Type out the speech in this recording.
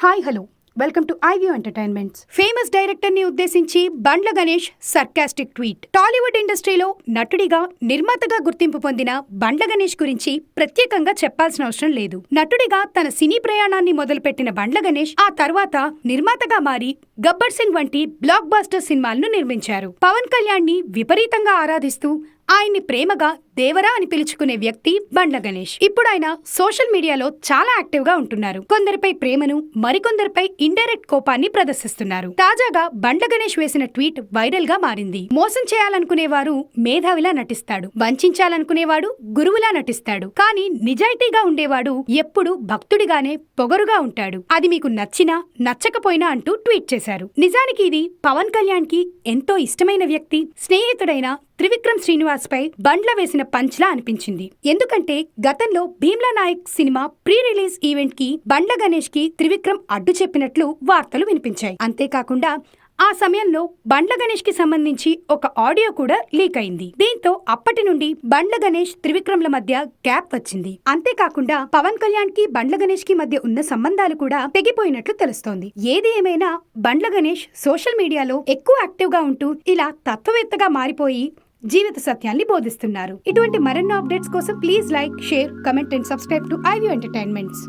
Hi hello welcome to iView entertainments. Famous director ని ఉద్దేశించి Bandla Ganesh sarcastic tweet. Tollywood ఇండస్ట్రీలో నటుడిగా నిర్మాతగా గుర్తింపు పొందిన బండ్ల గణేష్ గురించి ప్రత్యేకంగా చెప్పాల్సిన అవసరం లేదు. నటుడిగా తన సినీ ప్రయాణాన్ని మొదలుపెట్టిన బండ్ల గణేష్ ఆ తర్వాత నిర్మాతగా మారి గబ్బర్ సింగ్ వంటి బ్లాక్ బాస్టర్ సినిమాలను నిర్మించారు. పవన్ కళ్యాణ్ ని విపరీతంగా ఆరాధిస్తూ ఆయన్ని ప్రేమగా దేవరా అని పిలుచుకునే వ్యక్తి బండ్ల గణేష్. ఇప్పుడు ఆయన సోషల్ మీడియాలో చాలా యాక్టివ్ గా ఉంటున్నారు. కొందరిపై ప్రేమను, మరికొందరిపై ఇండైరెక్ట్ కోపాన్ని ప్రదర్శిస్తున్నారు. తాజాగా బండ్ల గణేష్ వేసిన ట్వీట్ వైరల్ గా మారింది. మోసం చేయాలనుకునేవారు మేధావిలా నటిస్తాడు, వంచాలనుకునేవాడు గురువులా నటిస్తాడు, కానీ నిజాయితీగా ఉండేవాడు ఎప్పుడు భక్తుడిగానే పొగరుగా ఉంటాడు. అది మీకు నచ్చినా నచ్చకపోయినా అంటూ ట్వీట్ చేశారు. నిజానికి ఇది పవన్ కళ్యాణ్ కి ఎంతో ఇష్టమైన వ్యక్తి, స్నేహితుడైన త్రివిక్రమ్ శ్రీనివాస్ పై బండ్ల వేసిన పంచ్లా అనిపించింది. ఎందుకంటే గతంలో Bheemla Nayak cinema pre release event కి బండ్ల గణేష్ కి త్రివిక్రమ్ అడ్డు చెప్పినట్లు వార్తలు వినిపించాయి. అంతేకాకుండా ఆ సమయంలో బండ్ల గణేష్ కి సంబంధించి ఒక ఆడియో కూడా లీక్ అయింది. దీంతో అప్పటి నుండి బండ్ల గణేష్ త్రివిక్రమ్ల మధ్య గ్యాప్ వచ్చింది. అంతేకాకుండా పవన్ కళ్యాణ్ కి బండ్ల గణేష్ కి మధ్య ఉన్న సంబంధాలు కూడా తెగిపోయినట్లు తెలుస్తోంది. ఏది ఏమైనా బండ్ల గణేష్ సోషల్ మీడియాలో ఎక్కువ యాక్టివ్ గా ఉంటూ ఇలా తత్వవేత్తగా మారిపోయి జీవిత సత్యాన్ని బోధిస్తున్నారు. ఇటువంటి మరెన్నో అప్డేట్స్ కోసం please like, share, comment and subscribe to iView entertainments.